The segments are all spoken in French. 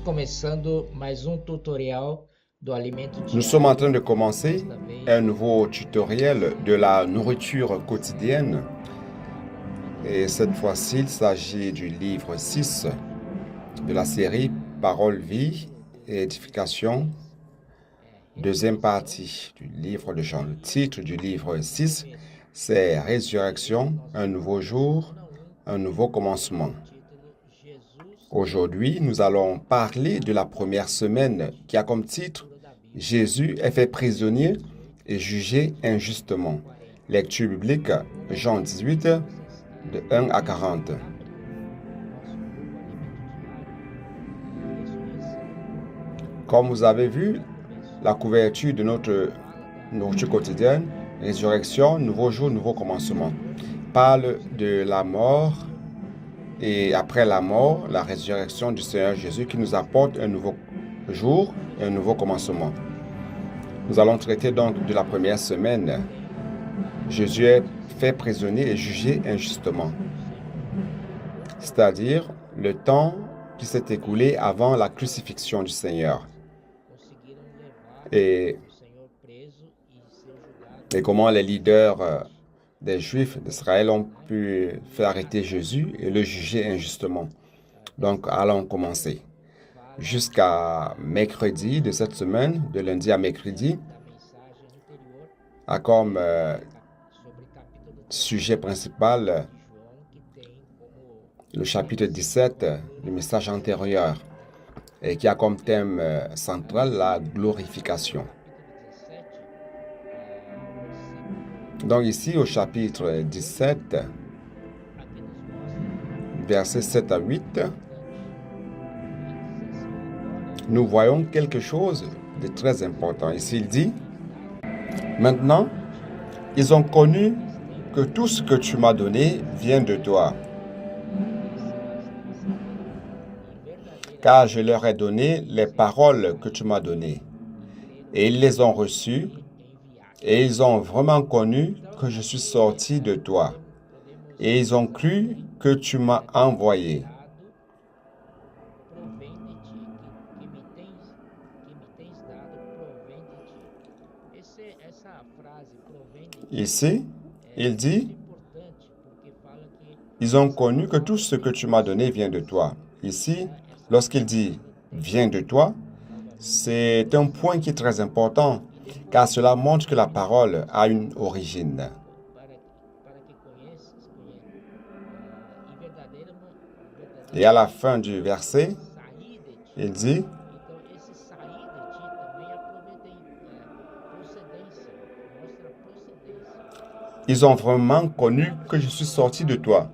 começando mais tutorial do alimento Nous sommes en train de commencer un nouveau tutoriel de la nourriture quotidienne. Et cette fois-ci, il s'agit du livre 6 de la série Parole, vie et édification, deuxième partie du livre de Jean. Le titre du livre 6, c'est Résurrection, un nouveau jour, un nouveau commencement. Aujourd'hui, nous allons parler de la première semaine qui a comme titre « Jésus est fait prisonnier et jugé injustement ». Lecture biblique, Jean 18, de 1 à 40. Comme vous avez vu, la couverture de notre nourriture quotidienne, Résurrection, nouveau jour, nouveau commencement, parle de la mort et après la mort, la résurrection du Seigneur Jésus qui nous apporte un nouveau jour et un nouveau commencement. Nous allons traiter donc de la première semaine. Jésus est fait prisonnier et jugé injustement, c'est-à-dire le temps qui s'est écoulé avant la crucifixion du Seigneur. Et comment les leaders des Juifs d'Israël ont pu faire arrêter Jésus et le juger injustement. Donc, allons commencer. Jusqu'à mercredi de cette semaine, de lundi à mercredi, a comme sujet principal le chapitre 17 du message antérieur et qui a comme thème central la glorification. Donc ici au chapitre 17, versets 7 à 8, nous voyons quelque chose de très important. Ici il dit, « Maintenant, ils ont connu que tout ce que tu m'as donné vient de toi. Car je leur ai donné les paroles que tu m'as données. Et ils les ont reçues, et ils ont vraiment connu que je suis sorti de toi. Et ils ont cru que tu m'as envoyé. » Ici, il dit, « Ils ont connu que tout ce que tu m'as donné vient de toi. » Ici, lorsqu'il dit « vient de toi », c'est un point qui est très important, car cela montre que la parole a une origine. Et à la fin du verset, il dit, « Ils ont vraiment connu que je suis sorti de toi. »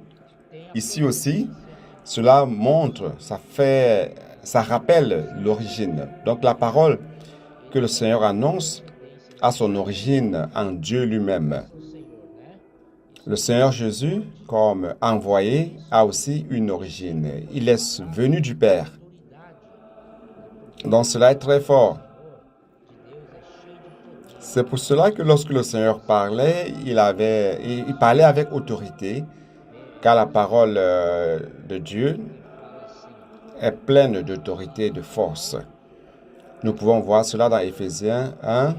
Ici aussi, cela montre, ça rappelle l'origine. Donc la parole que le Seigneur annonce a son origine en Dieu lui-même. Le Seigneur Jésus, comme envoyé, a aussi une origine. Il est venu du Père. Donc cela est très fort. C'est pour cela que lorsque le Seigneur parlait, il parlait avec autorité, car la parole de Dieu est pleine d'autorité et de force. Nous pouvons voir cela dans Éphésiens 1,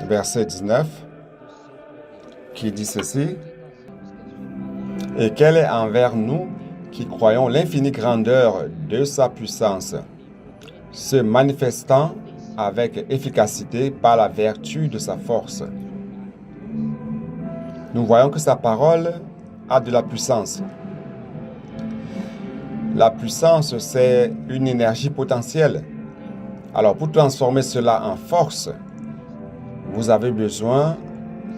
verset 19, qui dit ceci, « Et quelle est envers nous qui croyons l'infinie grandeur de sa puissance, se manifestant avec efficacité par la vertu de sa force. » Nous voyons que sa parole a de la puissance. La puissance, c'est une énergie potentielle. Alors, pour transformer cela en force, vous avez besoin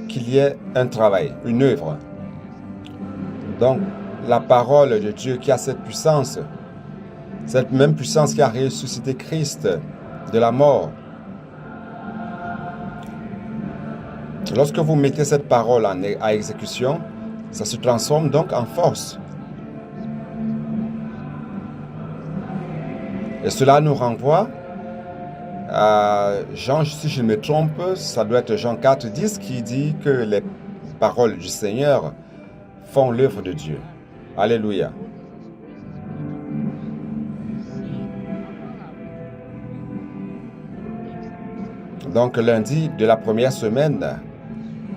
qu'il y ait un travail, une œuvre. Donc, la parole de Dieu qui a cette puissance, cette même puissance qui a ressuscité Christ de la mort. Lorsque vous mettez cette parole à exécution, ça se transforme donc en force. Et cela nous renvoie à Jean, si je ne me trompe, ça doit être Jean 4, 10 qui dit que les paroles du Seigneur font l'œuvre de Dieu. Alléluia. Donc, lundi de la première semaine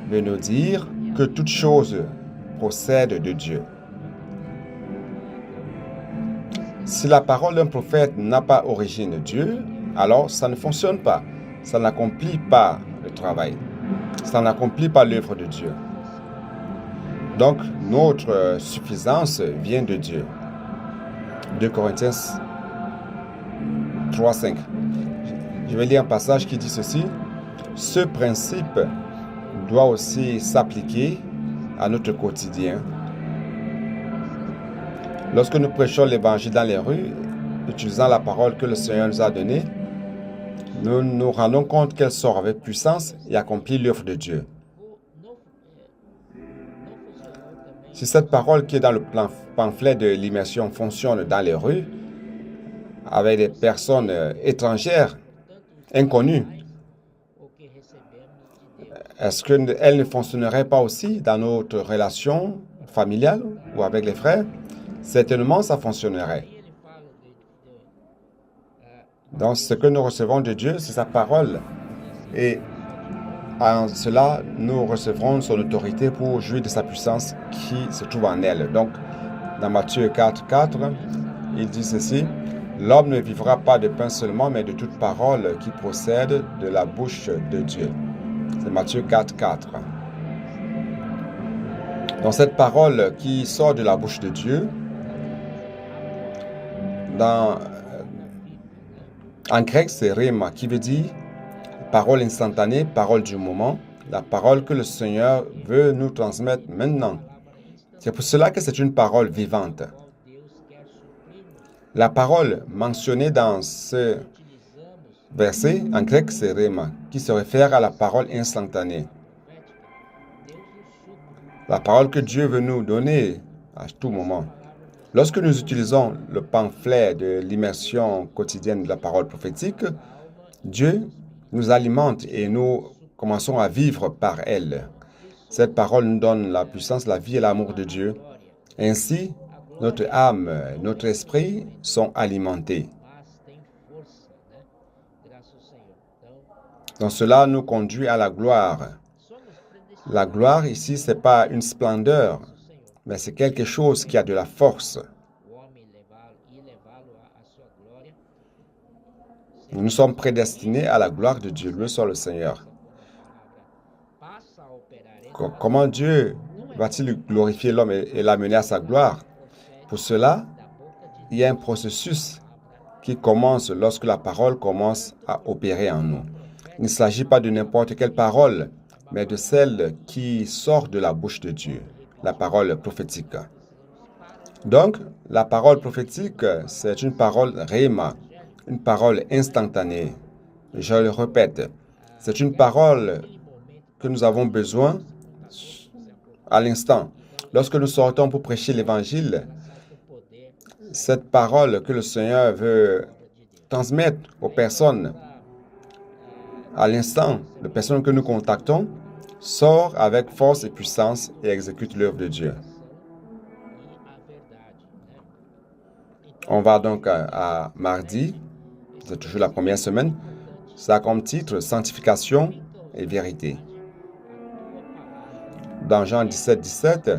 veut nous dire que toute chose procède de Dieu. Si la parole d'un prophète n'a pas origine de Dieu, alors ça ne fonctionne pas. Ça n'accomplit pas le travail. Ça n'accomplit pas l'œuvre de Dieu. Donc, notre suffisance vient de Dieu. 2 Corinthiens 3, 5. Je vais lire un passage qui dit ceci. Ce principe doit aussi s'appliquer à notre quotidien. Lorsque nous prêchons l'Évangile dans les rues, utilisant la parole que le Seigneur nous a donnée, nous nous rendons compte qu'elle sort avec puissance et accomplit l'œuvre de Dieu. Si cette parole qui est dans le pamphlet de l'immersion fonctionne dans les rues, avec des personnes étrangères, inconnues, est-ce qu'elle ne fonctionnerait pas aussi dans notre relation familiale ou avec les frères? Certainement, ça fonctionnerait. Donc, ce que nous recevons de Dieu, c'est sa parole. Et en cela, nous recevrons son autorité pour jouir de sa puissance qui se trouve en elle. Donc, dans Matthieu 4, 4, il dit ceci, « L'homme ne vivra pas de pain seulement, mais de toute parole qui procède de la bouche de Dieu. » C'est Matthieu 4, 4. Donc, cette parole qui sort de la bouche de Dieu, en grec, c'est rhéma, qui veut dire parole instantanée, parole du moment, la parole que le Seigneur veut nous transmettre maintenant. C'est pour cela que c'est une parole vivante. La parole mentionnée dans ce verset, en grec, c'est rhéma, qui se réfère à la parole instantanée. La parole que Dieu veut nous donner à tout moment. Lorsque nous utilisons le pamphlet de l'immersion quotidienne de la parole prophétique, Dieu nous alimente et nous commençons à vivre par elle. Cette parole nous donne la puissance, la vie et l'amour de Dieu. Ainsi, notre âme, notre esprit sont alimentés. Donc cela nous conduit à la gloire. La gloire ici, ce n'est pas une splendeur, mais c'est quelque chose qui a de la force. Nous sommes prédestinés à la gloire de Dieu, loué soit le Seigneur. Comment Dieu va-t-il glorifier l'homme et l'amener à sa gloire? Pour cela, il y a un processus qui commence lorsque la parole commence à opérer en nous. Il ne s'agit pas de n'importe quelle parole, mais de celle qui sort de la bouche de Dieu, la parole prophétique. Donc, la parole prophétique, c'est une parole rhéma, une parole instantanée. Je le répète, c'est une parole que nous avons besoin à l'instant. Lorsque nous sortons pour prêcher l'Évangile, cette parole que le Seigneur veut transmettre aux personnes à l'instant, les personnes que nous contactons, sort avec force et puissance et exécute l'œuvre de Dieu. On va donc à mardi, c'est toujours la première semaine. Ça a comme titre « Sanctification et vérité ». Dans Jean 17, 17,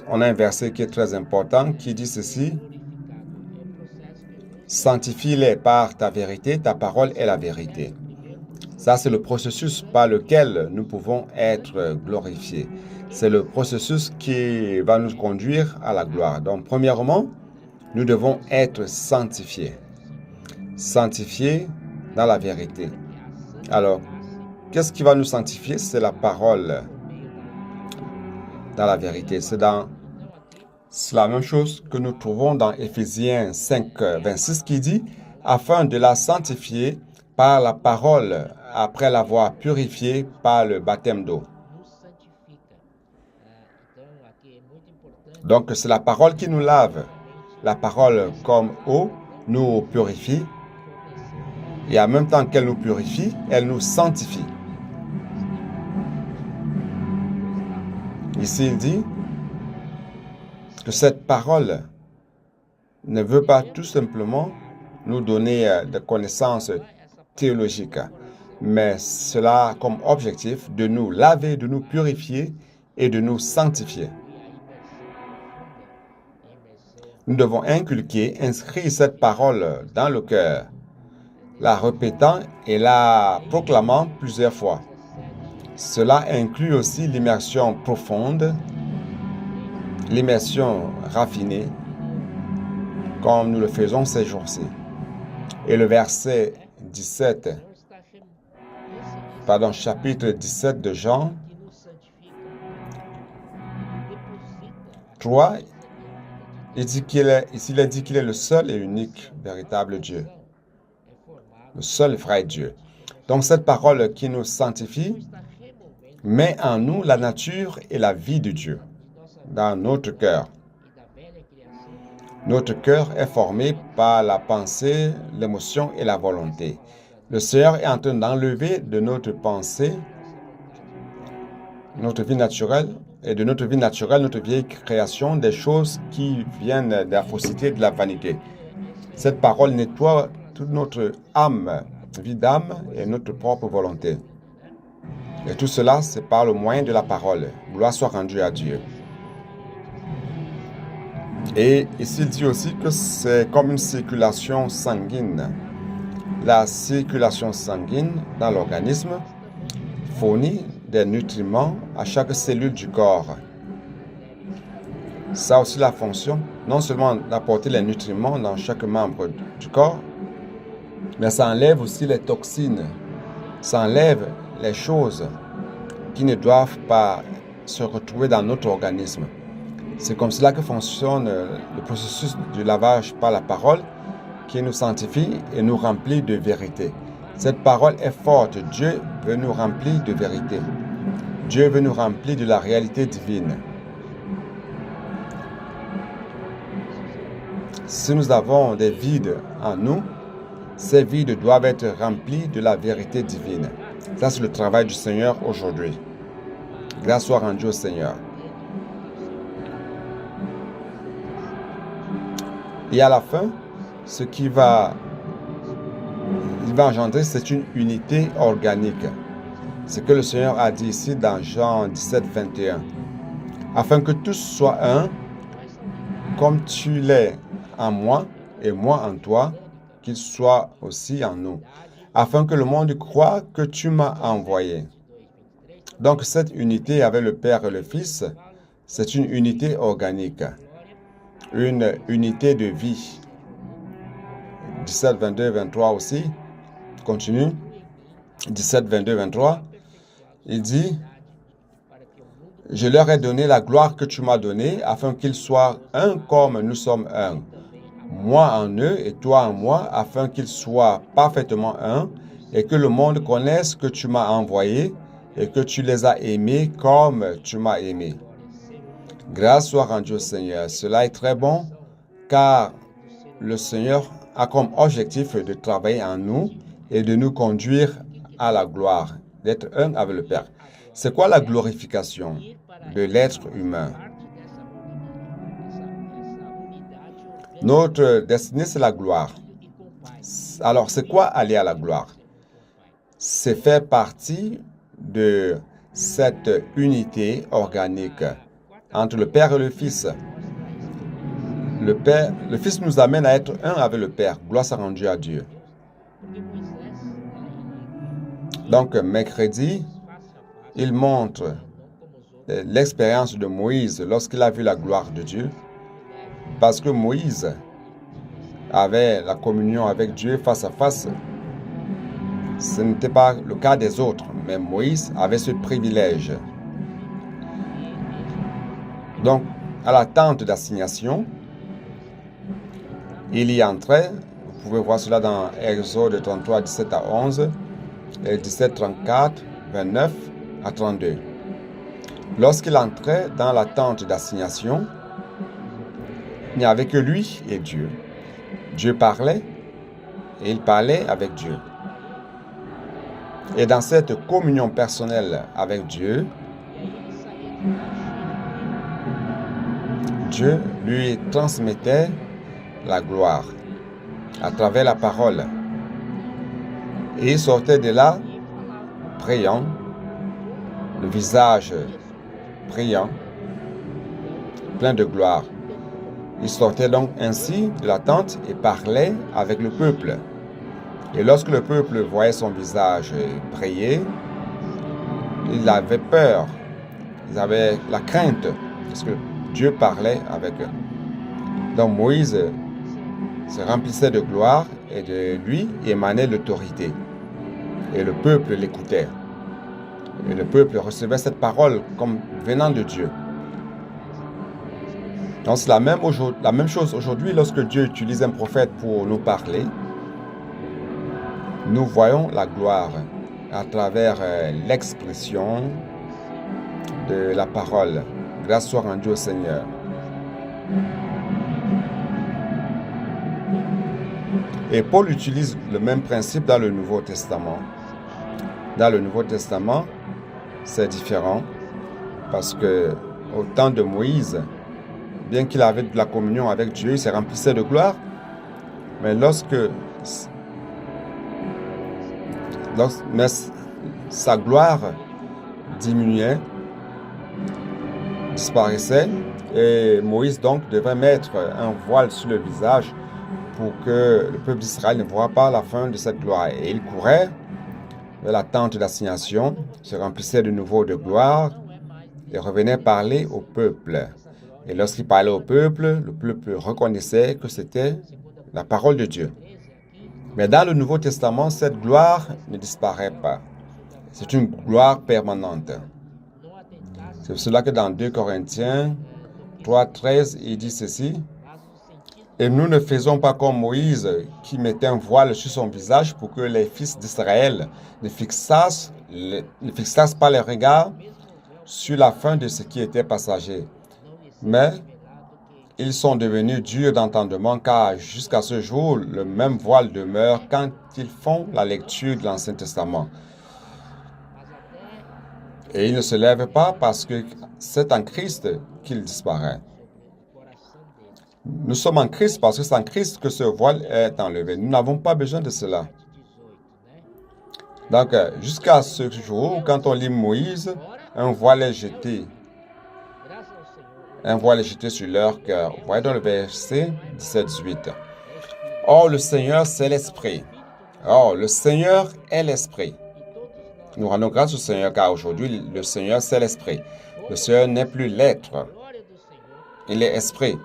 on a un verset qui est très important qui dit ceci « Sanctifie-les par ta vérité, ta parole est la vérité ». Ça, c'est le processus par lequel nous pouvons être glorifiés. C'est le processus qui va nous conduire à la gloire. Donc, premièrement, nous devons être sanctifiés. Sanctifiés dans la vérité. Alors, qu'est-ce qui va nous sanctifier? C'est la parole dans la vérité. C'est la même chose que nous trouvons dans Éphésiens 5, 26 qui dit « Afin de la sanctifier par la parole, après l'avoir purifiée par le baptême d'eau. » Donc, c'est la parole qui nous lave. La parole, comme eau, nous purifie. Et en même temps qu'elle nous purifie, elle nous sanctifie. Ici, il dit que cette parole ne veut pas tout simplement nous donner des connaissances théologique, mais cela a comme objectif de nous laver, de nous purifier et de nous sanctifier. Nous devons inculquer, inscrire cette parole dans le cœur, la répétant et la proclamant plusieurs fois. Cela inclut aussi l'immersion profonde, l'immersion raffinée, comme nous le faisons ces jours-ci. Et le verset 17, chapitre 17 de Jean 3, il dit qu'il est le seul et unique véritable Dieu, le seul vrai Dieu. Donc cette parole qui nous sanctifie met en nous la nature et la vie de Dieu dans notre cœur. Notre cœur est formé par la pensée, l'émotion et la volonté. Le Seigneur est en train d'enlever de notre pensée, notre vie naturelle, et de notre vie naturelle, notre vieille création, des choses qui viennent de la fausseté, de la vanité. Cette parole nettoie toute notre âme, vie d'âme et notre propre volonté. Et tout cela, c'est par le moyen de la parole. Gloire soit rendue à Dieu. Et ici, il dit aussi que c'est comme une circulation sanguine. La circulation sanguine dans l'organisme fournit des nutriments à chaque cellule du corps. Ça a aussi la fonction, non seulement d'apporter les nutriments dans chaque membre du corps, mais ça enlève aussi les toxines. Ça enlève les choses qui ne doivent pas se retrouver dans notre organisme. C'est comme cela que fonctionne le processus du lavage par la parole qui nous sanctifie et nous remplit de vérité. Cette parole est forte. Dieu veut nous remplir de vérité. Dieu veut nous remplir de la réalité divine. Si nous avons des vides en nous, ces vides doivent être remplis de la vérité divine. Ça, c'est le travail du Seigneur aujourd'hui. Grâce soit rendue au Seigneur. Et à la fin, ce qui va engendrer, c'est une unité organique. C'est ce que le Seigneur a dit ici dans Jean 17, 21. Afin que tous soient un, comme tu l'es en moi et moi en toi, qu'ils soient aussi en nous. Afin que le monde croie que tu m'as envoyé. Donc cette unité avec le Père et le Fils, c'est une unité organique. Une unité de vie. 17, 22, 23 aussi. Continue. 17, 22, 23. Il dit, « Je leur ai donné la gloire que tu m'as donnée, afin qu'ils soient un comme nous sommes un. Moi en eux et toi en moi, afin qu'ils soient parfaitement un, et que le monde connaisse que tu m'as envoyé, et que tu les as aimés comme tu m'as aimé. » Grâce soit rendue au Seigneur. Cela est très bon, car le Seigneur a comme objectif de travailler en nous et de nous conduire à la gloire, d'être un avec le Père. C'est quoi la glorification de l'être humain? Notre destinée, c'est la gloire. Alors, c'est quoi aller à la gloire? C'est faire partie de cette unité organique entre le Père et le Fils. Le Fils nous amène à être un avec le Père. Gloire soit rendue à Dieu. Donc, mercredi, il montre l'expérience de Moïse lorsqu'il a vu la gloire de Dieu. Parce que Moïse avait la communion avec Dieu face à face. Ce n'était pas le cas des autres, mais Moïse avait ce privilège. Donc, à la tente d'assignation, il y entrait. Vous pouvez voir cela dans Exode 33, 17 à 11, et 17, 34, 29 à 32. Lorsqu'il entrait dans la tente d'assignation, il n'y avait que lui et Dieu. Dieu parlait et il parlait avec Dieu. Et dans cette communion personnelle avec Dieu, Dieu lui transmettait la gloire à travers la parole. Et il sortait de là, priant, le visage brillant, plein de gloire. Il sortait donc ainsi de la tente et parlait avec le peuple. Et lorsque le peuple voyait son visage briller, il avait peur, ils avaient la crainte, parce que Dieu parlait avec eux. Donc Moïse se remplissait de gloire et de lui émanait l'autorité. Et le peuple l'écoutait. Et le peuple recevait cette parole comme venant de Dieu. Donc c'est la même chose aujourd'hui lorsque Dieu utilise un prophète pour nous parler. Nous voyons la gloire à travers l'expression de la parole. Grâce soit rendue au Seigneur. Et Paul utilise le même principe dans le Nouveau Testament. Dans le Nouveau Testament, c'est différent parce que au temps de Moïse, bien qu'il avait de la communion avec Dieu, il se remplissait de gloire, mais mais sa gloire diminuait, disparaissait, et Moïse donc devait mettre un voile sur le visage pour que le peuple d'Israël ne voit pas la fin de cette gloire. Et il courait vers la tente d'assignation, se remplissait de nouveau de gloire et revenait parler au peuple. Et lorsqu'il parlait au peuple, le peuple reconnaissait que c'était la parole de Dieu. Mais dans le Nouveau Testament, cette gloire ne disparaît pas. C'est une gloire permanente. C'est pour cela que dans 2 Corinthiens 3:13, il dit ceci. Et nous ne faisons pas comme Moïse qui mettait un voile sur son visage pour que les fils d'Israël ne fixassent pas les regards sur la fin de ce qui était passager. Mais ils sont devenus durs d'entendement car jusqu'à ce jour, le même voile demeure quand ils font la lecture de l'Ancien Testament. Et ils ne se lèvent pas parce que c'est en Christ qu'il disparaît. Nous sommes en Christ parce que c'est en Christ que ce voile est enlevé. Nous n'avons pas besoin de cela. Donc, jusqu'à ce jour, quand on lit Moïse, un voile est jeté. Un voile est jeté sur leur cœur. Voyez dans le verset 17-18. Or, le Seigneur, c'est l'Esprit. Or, le Seigneur est l'Esprit. Nous rendons grâce au Seigneur car aujourd'hui, le Seigneur, c'est l'Esprit. Le Seigneur n'est plus l'être. Il est Esprit.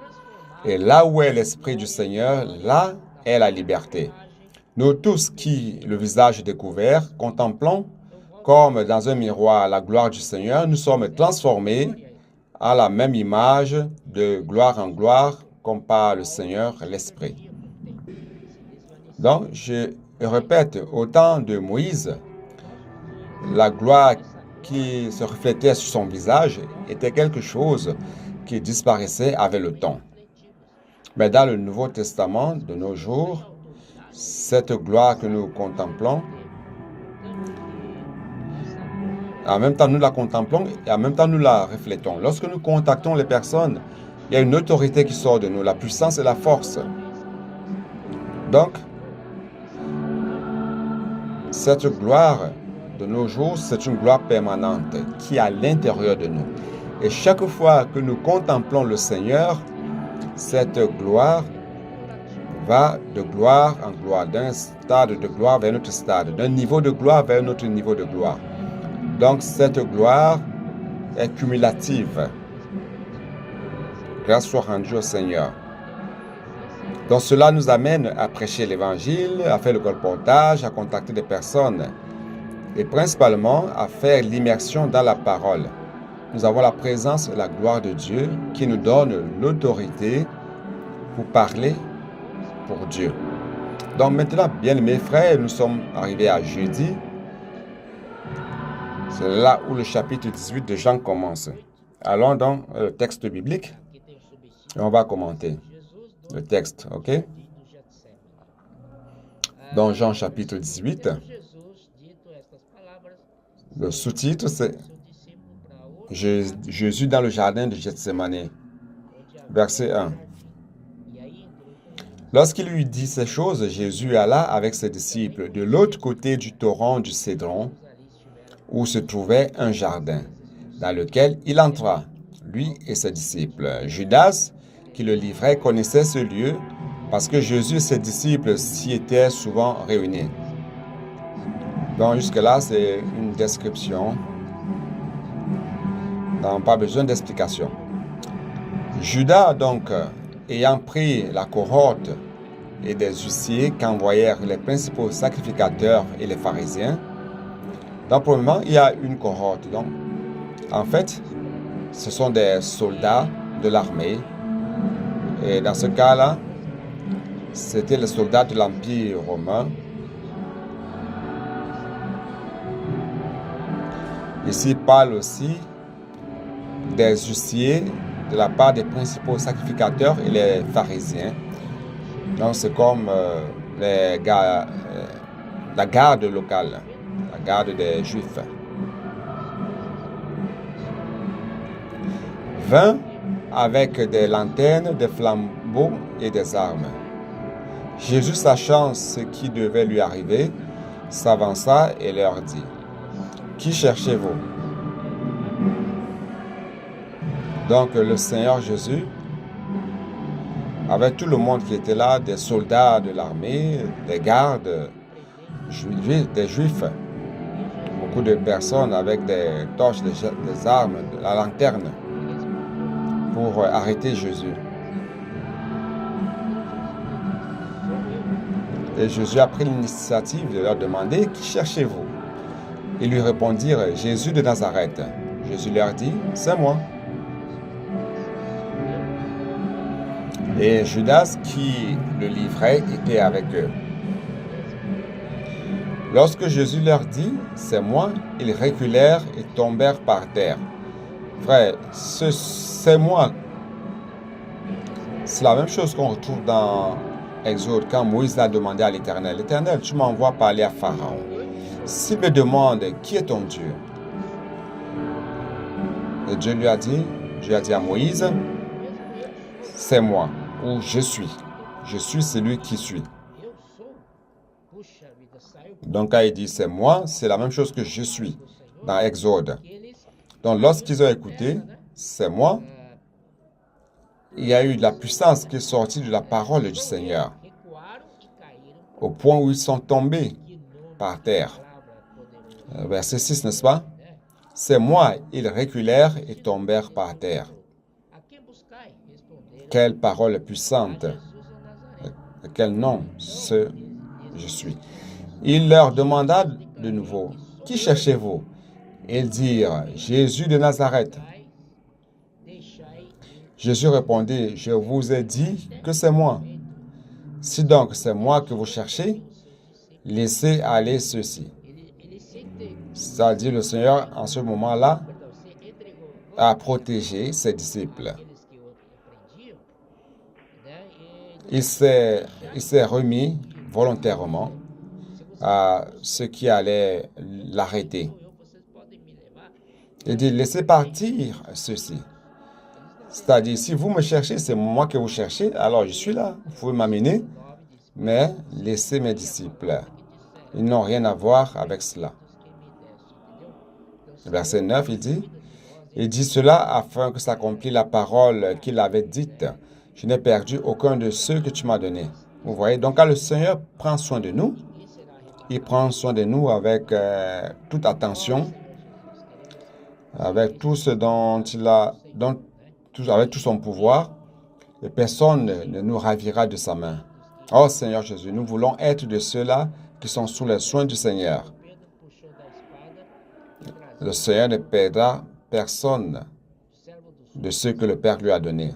Et là où est l'Esprit du Seigneur, là est la liberté. Nous tous qui, le visage découvert, contemplons comme dans un miroir la gloire du Seigneur, nous sommes transformés à la même image de gloire en gloire, comme par le Seigneur l'Esprit. Donc, je répète, au temps de Moïse, la gloire qui se reflétait sur son visage était quelque chose qui disparaissait avec le temps. Mais dans le Nouveau Testament de nos jours, cette gloire que nous contemplons, en même temps nous la contemplons et en même temps nous la reflétons. Lorsque nous contactons les personnes, il y a une autorité qui sort de nous, la puissance et la force. Donc, cette gloire de nos jours, c'est une gloire permanente qui est à l'intérieur de nous. Et chaque fois que nous contemplons le Seigneur, cette gloire va de gloire en gloire, d'un stade de gloire vers un autre stade, d'un niveau de gloire vers un autre niveau de gloire. Donc, cette gloire est cumulative. Grâce soit rendue au Seigneur. Donc, cela nous amène à prêcher l'Évangile, à faire le colportage, à contacter des personnes et principalement à faire l'immersion dans la parole. Nous avons la présence et la gloire de Dieu qui nous donne l'autorité pour parler pour Dieu. Donc maintenant, bien-aimés frères, nous sommes arrivés à jeudi. C'est là où le chapitre 18 de Jean commence. Allons dans le texte biblique et on va commenter le texte, ok? Dans Jean chapitre 18, le sous-titre c'est Jésus dans le jardin de Gethsémani, verset 1. Lorsqu'il lui dit ces choses, Jésus alla avec ses disciples de l'autre côté du torrent du Cédron, où se trouvait un jardin, dans lequel il entra, lui et ses disciples. Judas, qui le livrait, connaissait ce lieu parce que Jésus et ses disciples s'y étaient souvent réunis. Donc jusque-là, c'est une description. Donc, pas besoin d'explication. Judas, donc, ayant pris la cohorte et des huissiers qu'envoyèrent les principaux sacrificateurs et les pharisiens, donc, pour le moment, il y a une cohorte. Donc, en fait, ce sont des soldats de l'armée. Et dans ce cas-là, c'était les soldats de l'Empire romain. Ici, il parle aussi des huissiers de la part des principaux sacrificateurs et les pharisiens. Donc, c'est comme la garde locale, la garde des Juifs. 20 avec des lanternes, des flambeaux et des armes. Jésus, sachant ce qui devait lui arriver, s'avança et leur dit, « Qui cherchez-vous? » Donc, le Seigneur Jésus, avec tout le monde qui était là, des soldats de l'armée, des gardes, des Juifs, beaucoup de personnes avec des torches, des armes, la lanterne, pour arrêter Jésus. Et Jésus a pris l'initiative de leur demander, « Qui cherchez-vous » Ils lui répondirent, « Jésus de Nazareth. » Jésus leur dit, « C'est moi. » Et Judas, qui le livrait, était avec eux. Lorsque Jésus leur dit, « C'est moi », ils reculèrent et tombèrent par terre. Frère, c'est moi. C'est la même chose qu'on retrouve dans Exode, quand Moïse l'a demandé à l'Éternel. « L'Éternel, tu m'envoies parler à Pharaon. S'il me demande, qui est ton Dieu? » Et Dieu a dit à Moïse, « C'est moi. » Ou je suis celui qui suis. Donc, quand il dit c'est moi, c'est la même chose que je suis dans Exode. Donc, lorsqu'ils ont écouté, c'est moi, il y a eu de la puissance qui est sortie de la parole du Seigneur, au point où ils sont tombés par terre. Verset 6, n'est-ce pas? C'est moi, ils reculèrent et tombèrent par terre. Quelle parole puissante! Quel nom, ce je suis. Il leur demanda de nouveau, « Qui cherchez-vous? » Ils dirent, « Jésus de Nazareth. » Jésus répondit, « Je vous ai dit que c'est moi. Si donc c'est moi que vous cherchez, laissez aller ceux-ci. » C'est-à-dire le Seigneur, en ce moment-là, a protégé ses disciples. Il s'est remis volontairement à ceux qui allaient l'arrêter. Il dit, laissez partir ceux-ci. C'est-à-dire, si vous me cherchez, c'est moi que vous cherchez, alors je suis là, vous pouvez m'amener, mais laissez mes disciples. Ils n'ont rien à voir avec cela. Verset 9, il dit cela afin que s'accomplisse la parole qu'il avait dite. Je n'ai perdu aucun de ceux que tu m'as donnés. Vous voyez, donc quand le Seigneur prend soin de nous, il prend soin de nous avec toute attention, avec tout ce dont il a, avec tout son pouvoir, et personne ne nous ravira de sa main. Oh Seigneur Jésus, nous voulons être de ceux-là qui sont sous les soins du Seigneur. Le Seigneur ne perdra personne de ceux que le Père lui a donnés.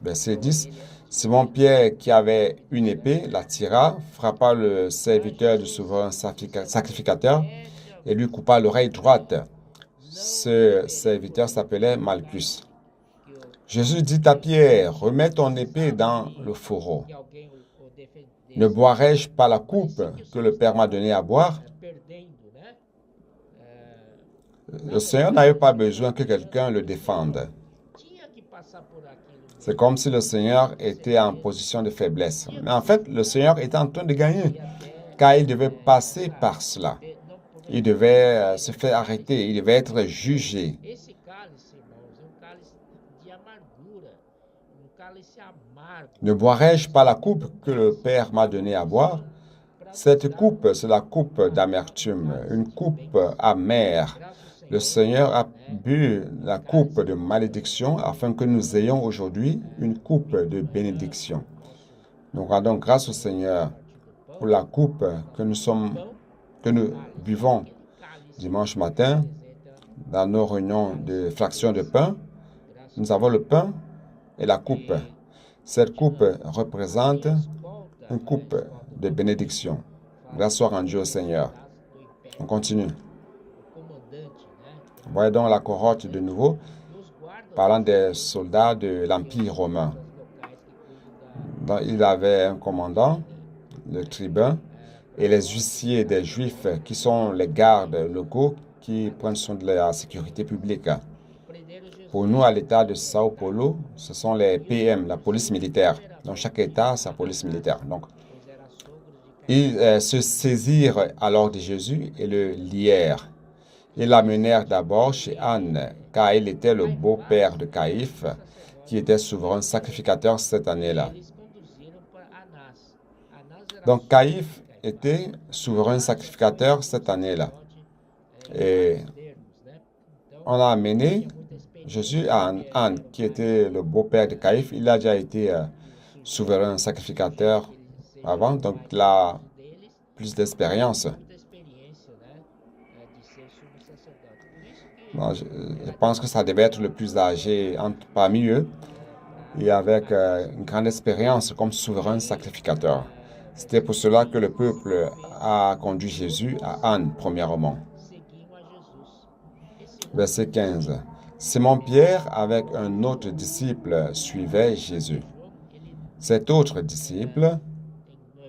Verset 10, Simon-Pierre, qui avait une épée, la tira, frappa le serviteur du souverain sacrificateur et lui coupa l'oreille droite. Ce serviteur s'appelait Malchus. Jésus dit à Pierre, « Remets ton épée dans le fourreau. Ne boirai-je pas la coupe que le Père m'a donnée à boire? » Le Seigneur n'avait pas besoin que quelqu'un le défende. C'est comme si le Seigneur était en position de faiblesse. Mais en fait, le Seigneur était en train de gagner, car il devait passer par cela. Il devait se faire arrêter, il devait être jugé. Ne boirai-je pas la coupe que le Père m'a donnée à boire? Cette coupe, c'est la coupe d'amertume, une coupe amère. Le Seigneur a bu la coupe de malédiction afin que nous ayons aujourd'hui une coupe de bénédiction. Nous rendons grâce au Seigneur pour la coupe que nous buvons dimanche matin dans nos réunions de fraction de pain. Nous avons le pain et la coupe. Cette coupe représente une coupe de bénédiction. Grâce soit rendue au Seigneur. On continue. Voyons donc la cohorte de nouveau, parlant des soldats de l'Empire romain. Donc, il avait un commandant, le tribun, et les huissiers des Juifs, qui sont les gardes locaux qui prennent soin de la sécurité publique. Pour nous, à l'État de Sao Paulo, ce sont les PM, la police militaire. Dans chaque État, sa police militaire. Donc, ils se saisirent alors de Jésus et le lièrent. Ils l'amenèrent d'abord chez Anne, car il était le beau-père de Caïphe, qui était souverain sacrificateur cette année-là. Donc, Caïphe était souverain sacrificateur cette année-là. Et on a amené Jésus à Anne, qui était le beau-père de Caïphe. Il a déjà été souverain sacrificateur avant, donc il a plus d'expérience. Je pense que ça devait être le plus âgé parmi eux et avec une grande expérience comme souverain sacrificateur. C'était pour cela que le peuple a conduit Jésus à Anne, premièrement. Verset 15. Simon-Pierre, avec un autre disciple, suivait Jésus. Cet autre disciple,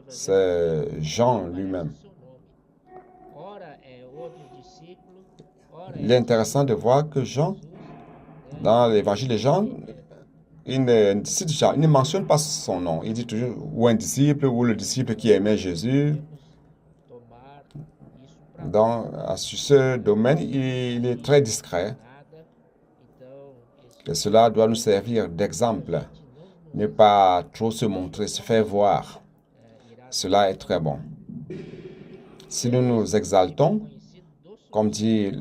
c'est Jean lui-même. Il est intéressant de voir que Jean, dans l'évangile de Jean, il ne mentionne pas son nom. Il dit toujours ou un disciple ou le disciple qui aimait Jésus. Sur ce domaine, il est très discret. Et cela doit nous servir d'exemple. Ne pas trop se montrer, se faire voir. Cela est très bon. Si nous nous exaltons, comme dit,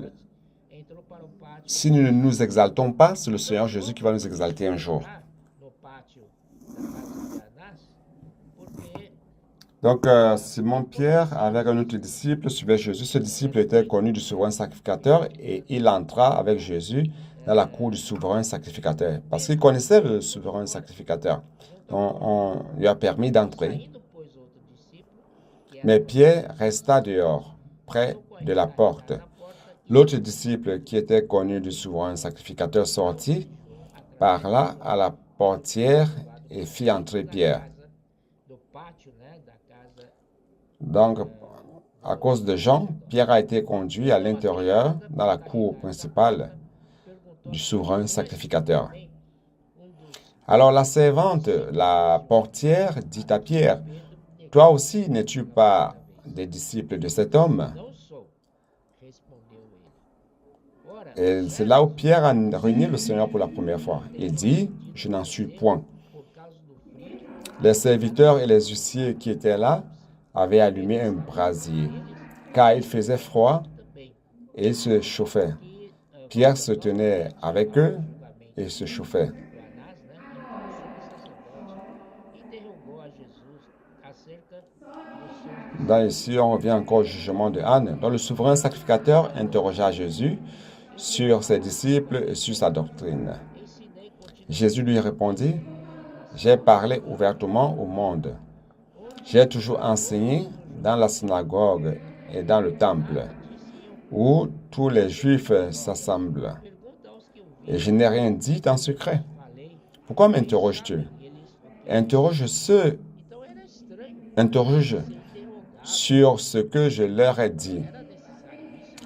si nous ne nous exaltons pas, c'est le Seigneur Jésus qui va nous exalter un jour. Donc, Simon-Pierre, avec un autre disciple, suivait Jésus. Ce disciple était connu du souverain sacrificateur et il entra avec Jésus dans la cour du souverain sacrificateur parce qu'il connaissait le souverain sacrificateur. On lui a permis d'entrer. Mais Pierre resta dehors, près de la porte. L'autre disciple qui était connu du souverain sacrificateur sortit, parla à la portière et fit entrer Pierre. Donc, à cause de Jean, Pierre a été conduit à l'intérieur, dans la cour principale du souverain sacrificateur. Alors la servante, la portière, dit à Pierre, « Toi aussi, n'es-tu pas des disciples de cet homme? » Et c'est là où Pierre a réuni le Seigneur pour la première fois. Il dit, « Je n'en suis point. » Les serviteurs et les huissiers qui étaient là avaient allumé un brasier, car il faisait froid et ils se chauffaient. Pierre se tenait avec eux et se chauffait. Ici, on revient encore au jugement de Anne, dont le souverain sacrificateur interrogea Jésus sur ses disciples et sur sa doctrine. Jésus lui répondit, « J'ai parlé ouvertement au monde. J'ai toujours enseigné dans la synagogue et dans le temple, où tous les Juifs s'assemblent. Et je n'ai rien dit en secret. Pourquoi m'interroges-tu? Interroge sur ce que je leur ai dit,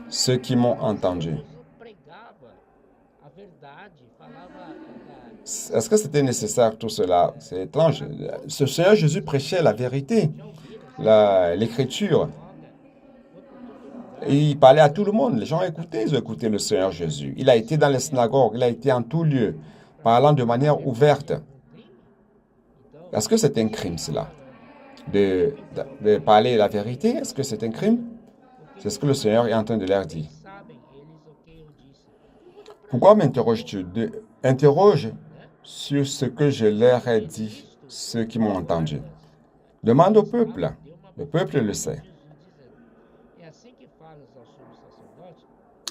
ceux qui m'ont entendu. Est-ce que c'était nécessaire tout cela? C'est étrange. Ce Seigneur Jésus prêchait la vérité, l'Écriture. Et il parlait à tout le monde. Les gens écoutaient, ils ont écouté le Seigneur Jésus. Il a été dans les synagogues, il a été en tout lieu, parlant de manière ouverte. Est-ce que c'est un crime, cela? De parler la vérité? Est-ce que c'est un crime? C'est ce que le Seigneur est en train de leur dire. Pourquoi m'interroges-tu? Interroge sur ce que je leur ai dit, ceux qui m'ont entendu. Demande au peuple. Le peuple le sait.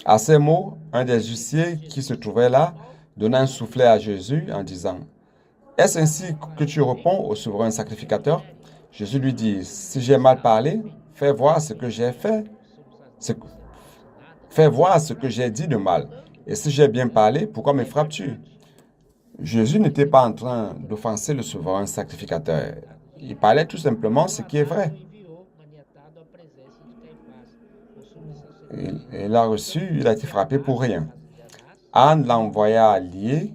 À ces mots, un des huissiers qui se trouvait là donna un soufflet à Jésus en disant, « Est-ce ainsi que tu réponds au souverain sacrificateur? » Jésus lui dit, « Si j'ai mal parlé, fais voir ce que j'ai fait. Fais voir ce que j'ai dit de mal. Et si j'ai bien parlé, pourquoi me frappes-tu? » Jésus n'était pas en train d'offenser le souverain sacrificateur. Il parlait tout simplement ce qui est vrai. Il a reçu, il a été frappé pour rien. Anne l'envoya lié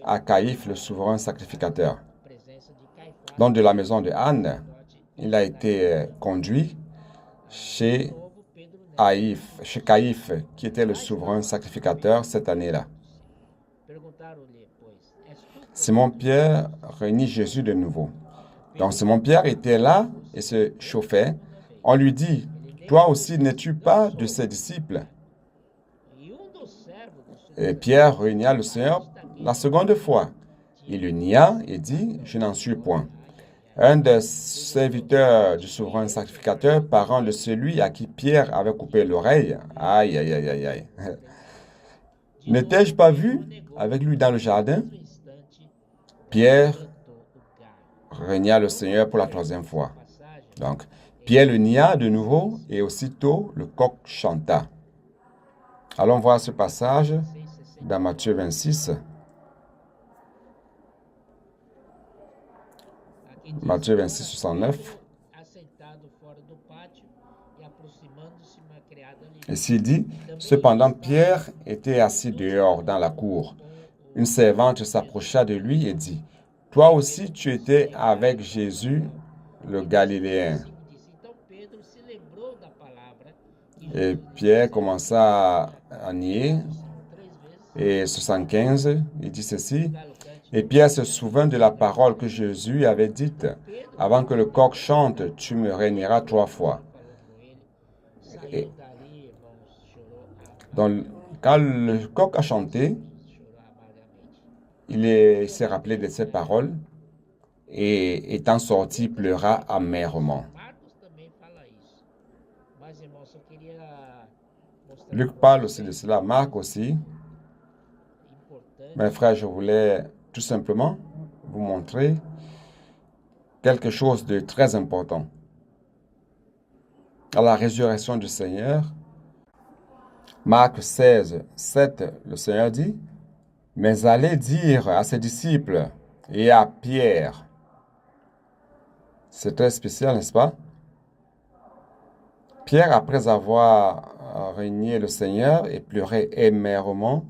à Caïphe, le souverain sacrificateur. Donc, de la maison de Anne, il a été conduit chez Caïphe, qui était le souverain sacrificateur cette année-là. Simon-Pierre réunit Jésus de nouveau. Donc, Simon-Pierre était là et se chauffait. On lui dit, « Toi aussi, n'es-tu pas de ses disciples? » Et Pierre renia le Seigneur la seconde fois. Il le nia et dit, « Je n'en suis point. » Un des serviteurs du souverain sacrificateur, parent de celui à qui Pierre avait coupé l'oreille, aïe, aïe, aïe, aïe, aïe. N'étais-je pas vu avec lui dans le jardin? Pierre renia le Seigneur pour la troisième fois. Donc, Pierre le nia de nouveau et aussitôt le coq chanta. Allons voir ce passage dans Matthieu 26. Matthieu 26, 69. Ici, il dit, « Cependant, Pierre était assis dehors dans la cour. Une servante s'approcha de lui et dit, « Toi aussi, tu étais avec Jésus, le Galiléen. » Et Pierre commença à nier. Et 75, il dit ceci, « Et Pierre se souvint de la parole que Jésus avait dite, « Avant que le coq chante, tu me régneras 3 fois. » Donc, quand le coq a chanté, il s'est rappelé de ces paroles et étant sorti, il pleura amèrement. Luc parle aussi de cela, Marc aussi. Mes frères, je voulais tout simplement vous montrer quelque chose de très important. À la résurrection du Seigneur, Marc 16, 7, le Seigneur dit, « Mais allez dire à ses disciples et à Pierre. » C'est très spécial, n'est-ce pas? Pierre, après avoir régné le Seigneur et pleuré amèrement,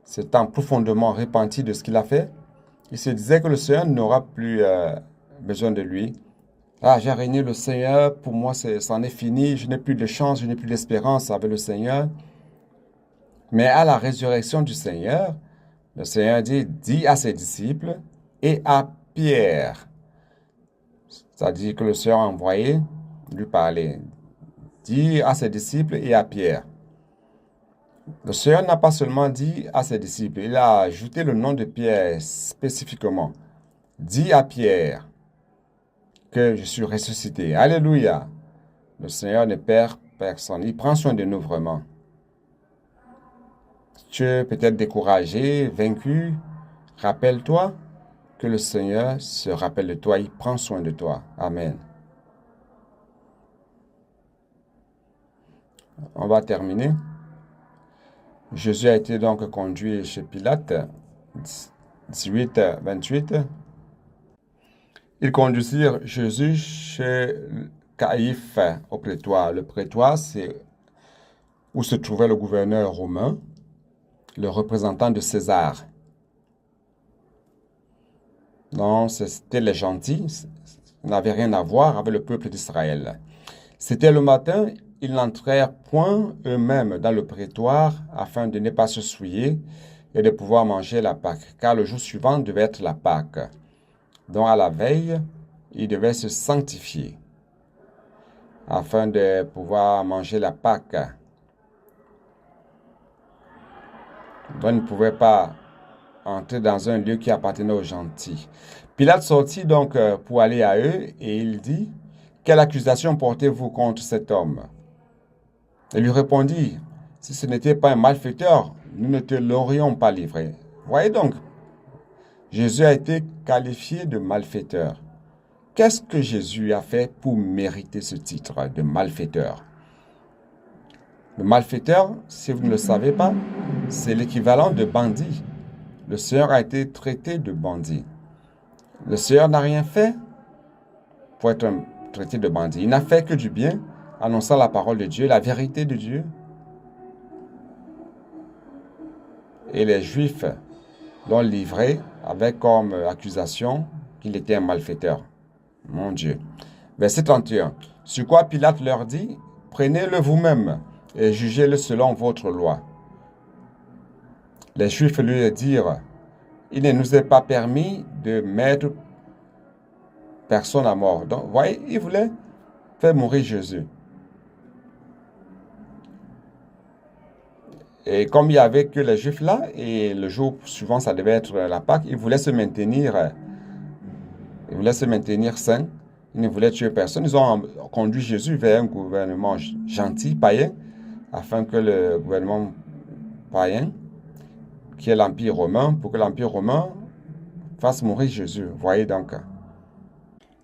s'étant profondément repenti de ce qu'il a fait, il se disait que le Seigneur n'aura plus besoin de lui. Ah, j'ai régné le Seigneur, pour moi, c'en est fini, je n'ai plus de chance, je n'ai plus d'espérance avec le Seigneur. Mais à la résurrection du Seigneur, le Seigneur dit à ses disciples et à Pierre. C'est-à-dire que le Seigneur a envoyé lui parler. Dit à ses disciples et à Pierre. Le Seigneur n'a pas seulement dit à ses disciples, il a ajouté le nom de Pierre spécifiquement. Dit à Pierre que je suis ressuscité. Alléluia. Le Seigneur ne perd personne. Il prend soin de nous vraiment. Tu es peut-être découragé, vaincu. Rappelle-toi que le Seigneur se rappelle de toi. Il prend soin de toi. Amen. On va terminer. Jésus a été donc conduit chez Pilate, 18, 28. Ils conduisirent Jésus chez Caïphe au prétoire. Le prétoire, c'est où se trouvait le gouverneur romain, le représentant de César. Non, c'était les gentils, ça n'avait rien à voir avec le peuple d'Israël. C'était le matin, ils n'entrèrent point eux-mêmes dans le prétoire afin de ne pas se souiller et de pouvoir manger la Pâque, car le jour suivant devait être la Pâque. Donc à la veille, ils devaient se sanctifier afin de pouvoir manger la Pâque. Donc ils ne pouvaient pas entrer dans un lieu qui appartenait aux gentils. Pilate sortit donc pour aller à eux et il dit, « Quelle accusation portez-vous contre cet homme? » Il lui répondit, « Si ce n'était pas un malfaiteur, nous ne te l'aurions pas livré. » Voyez donc, Jésus a été qualifié de malfaiteur. Qu'est-ce que Jésus a fait pour mériter ce titre de malfaiteur? Le malfaiteur, si vous ne le savez pas, c'est l'équivalent de bandit. Le Seigneur a été traité de bandit. Le Seigneur n'a rien fait pour être traité de bandit. Il n'a fait que du bien, annonçant la parole de Dieu, la vérité de Dieu. Et les Juifs l'ont livré avec comme accusation qu'il était un malfaiteur. Mon Dieu. Verset 31. Sur quoi Pilate leur dit, « Prenez-le vous-même et jugez-le selon votre loi. » Les Juifs lui dirent, « Il ne nous est pas permis de mettre personne à mort. » Donc, voyez, ils voulaient faire mourir Jésus. Et comme il n'y avait que les Juifs là, et le jour suivant, ça devait être la Pâque, ils voulaient se maintenir sains. Ils ne voulaient tuer personne. Ils ont conduit Jésus vers un gouvernement gentil, païen, afin que le gouvernement païen, qui est l'Empire romain, pour que l'Empire romain fasse mourir Jésus. Voyez donc.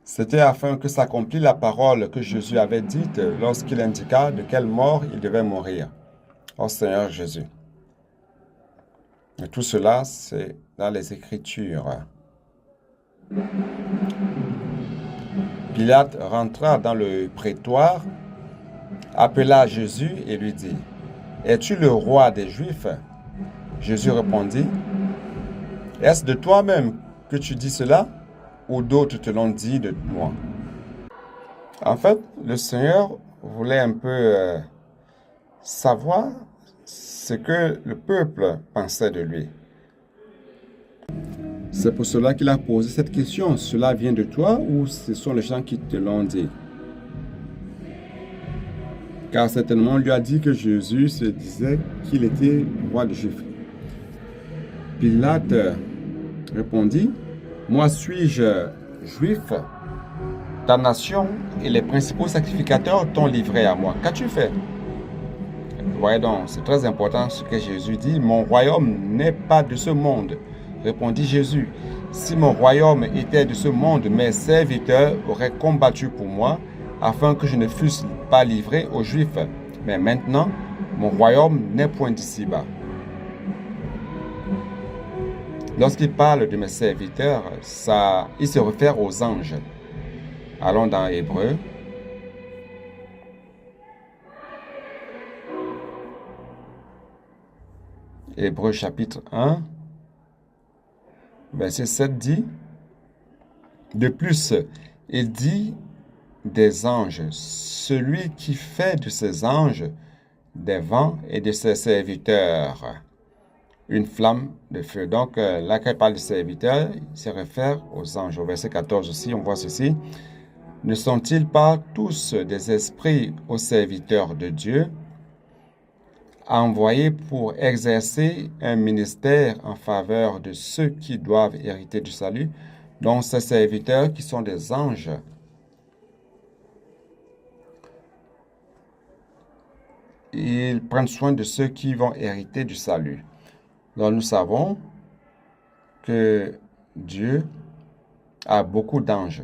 C'était afin que s'accomplisse la parole que Jésus avait dite lorsqu'il indiqua de quelle mort il devait mourir. Ô Seigneur Jésus. Et tout cela, c'est dans les Écritures. Pilate rentra dans le prétoire, appela Jésus et lui dit, « Es-tu le roi des Juifs? » Jésus répondit, « Est-ce de toi-même que tu dis cela, ou d'autres te l'ont dit de moi? » En fait, le Seigneur voulait un peu savoir ce que le peuple pensait de lui. C'est pour cela qu'il a posé cette question. Cela vient de toi ou ce sont les gens qui te l'ont dit? Car certainement, on lui a dit que Jésus se disait qu'il était roi des Juifs. Pilate répondit, « Moi suis-je juif? Ta nation et les principaux sacrificateurs t'ont livré à moi. Qu'as-tu fait? » Voyez donc, c'est très important ce que Jésus dit. « Mon royaume n'est pas de ce monde. » Répondit Jésus, « Si mon royaume était de ce monde, mes serviteurs auraient combattu pour moi, afin que je ne fusse pas livré aux Juifs. Mais maintenant, mon royaume n'est point d'ici-bas. » Lorsqu'il parle de mes serviteurs, il se réfère aux anges. Allons dans Hébreu. Hébreu chapitre 1, verset 7 dit, « De plus, il dit des anges, celui qui fait de ses anges des vents et de ses serviteurs une flamme de feu. » Donc, là, quand il parle de serviteurs, il se réfère aux anges. Au verset 14 aussi, on voit ceci. « Ne sont-ils pas tous des esprits aux serviteurs de Dieu, envoyés pour exercer un ministère en faveur de ceux qui doivent hériter du salut? » Donc, ces serviteurs qui sont des anges, ils prennent soin de ceux qui vont hériter du salut. Donc, nous savons que Dieu a beaucoup d'anges.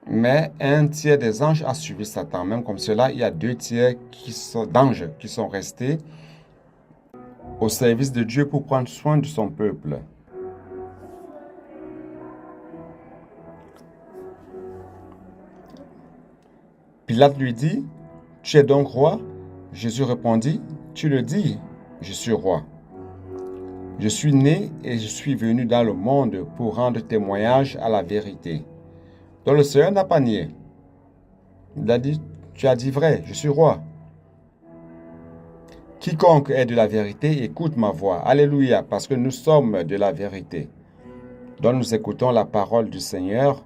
Mais un tiers des anges a suivi Satan. Même comme cela, il y a 2 tiers d'anges qui sont restés au service de Dieu pour prendre soin de son peuple. Pilate lui dit, « Tu es donc roi? » Jésus répondit, « Tu le dis, je suis roi. » Je suis né et je suis venu dans le monde pour rendre témoignage à la vérité. Donc le Seigneur n'a pas nié. Il a dit, tu as dit vrai, je suis roi. Quiconque est de la vérité, écoute ma voix. Alléluia, parce que nous sommes de la vérité. Donc nous écoutons la parole du Seigneur,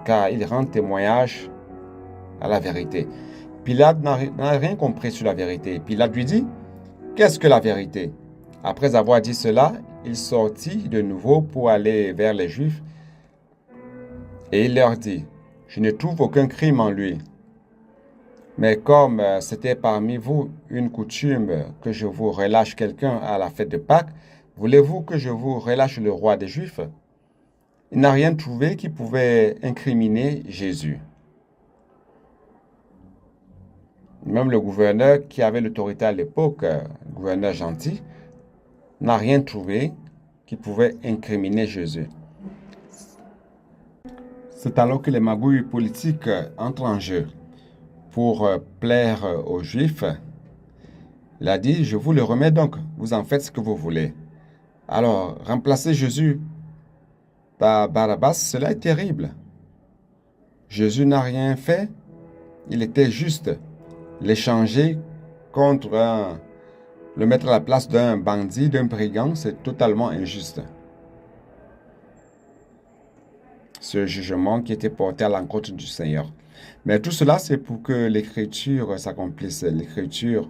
car il rend témoignage à la vérité. Pilate n'a rien compris sur la vérité. Pilate lui dit, qu'est-ce que la vérité? Après avoir dit cela, il sortit de nouveau pour aller vers les Juifs et il leur dit, je ne trouve aucun crime en lui. Mais comme c'était parmi vous une coutume que je vous relâche quelqu'un à la fête de Pâques, voulez-vous que je vous relâche le roi des Juifs? Il n'a rien trouvé qui pouvait incriminer Jésus. Même le gouverneur qui avait l'autorité à l'époque, le gouverneur gentil, n'a rien trouvé qui pouvait incriminer Jésus. C'est alors que les magouilles politiques entrent en jeu. Pour plaire aux Juifs, il a dit, je vous le remets donc, vous en faites ce que vous voulez. Alors, remplacer Jésus par Barabbas, cela est terrible. Jésus n'a rien fait, il était juste. L'échanger contre le mettre à la place d'un bandit, d'un brigand, c'est totalement injuste. Ce jugement qui était porté à l'encontre du Seigneur. Mais tout cela, c'est pour que l'Écriture s'accomplisse. L'Écriture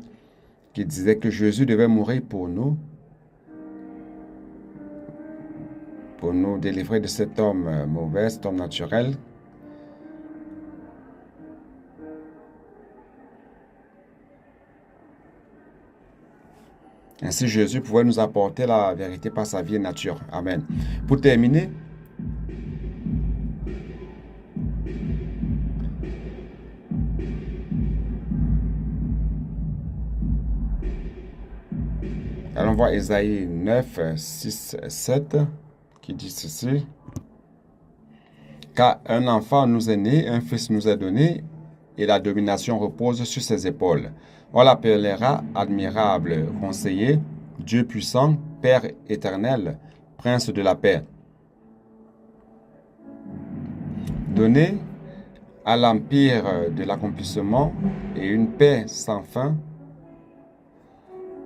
qui disait que Jésus devait mourir pour nous délivrer de cet homme mauvais, cet homme naturel. Ainsi, Jésus pouvait nous apporter la vérité par sa vie et nature. Amen. Pour terminer, allons voir Ésaïe 9, 6, 7, qui dit ceci. Car un enfant nous est né, un fils nous est donné, et la domination repose sur ses épaules. On l'appellera admirable conseiller, Dieu puissant, Père éternel, Prince de la paix. Donné à l'empire de l'accomplissement et une paix sans fin,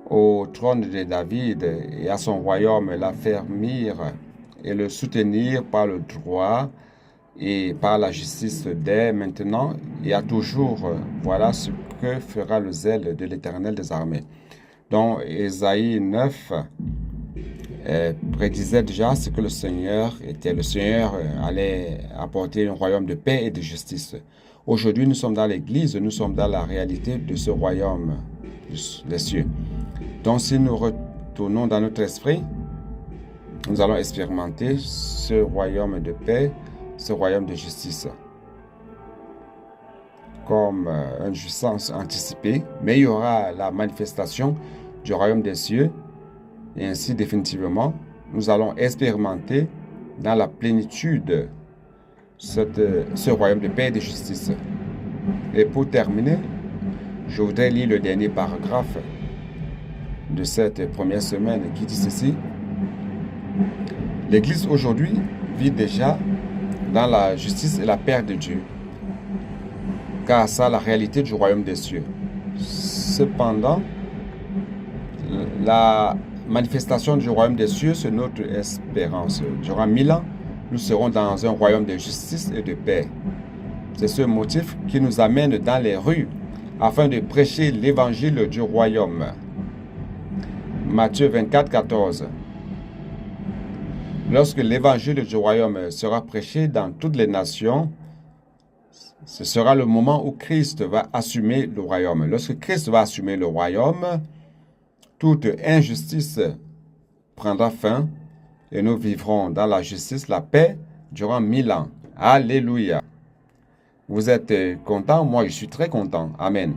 au trône de David et à son royaume l'affermir et le soutenir par le droit et par la justice dès maintenant et à toujours. Voilà ce que fera le zèle de l'Éternel des armées. Donc, Ésaïe 9 prédisait déjà ce que le Seigneur était. Le Seigneur allait apporter un royaume de paix et de justice. Aujourd'hui, nous sommes dans l'Église, nous sommes dans la réalité de ce royaume des cieux. Donc, si nous retournons dans notre esprit, nous allons expérimenter ce royaume de paix, ce royaume de justice, comme une jouissance anticipée, mais il y aura la manifestation du royaume des cieux, et ainsi définitivement, nous allons expérimenter dans la plénitude ce royaume de paix et de justice. Et pour terminer, je voudrais lire le dernier paragraphe de cette première semaine qui dit ceci. L'Église aujourd'hui vit déjà dans la justice et la paix de Dieu, car ça, la réalité du royaume des cieux. Cependant, la manifestation du royaume des cieux, c'est notre espérance. Durant 1000 ans, nous serons dans un royaume de justice et de paix. C'est ce motif qui nous amène dans les rues afin de prêcher l'évangile du royaume. Matthieu 24, 14. Lorsque l'évangile du royaume sera prêché dans toutes les nations, ce sera le moment où Christ va assumer le royaume. Lorsque Christ va assumer le royaume, toute injustice prendra fin et nous vivrons dans la justice, la paix durant 1000 ans. Alléluia. Vous êtes content? Moi, je suis très content. Amen.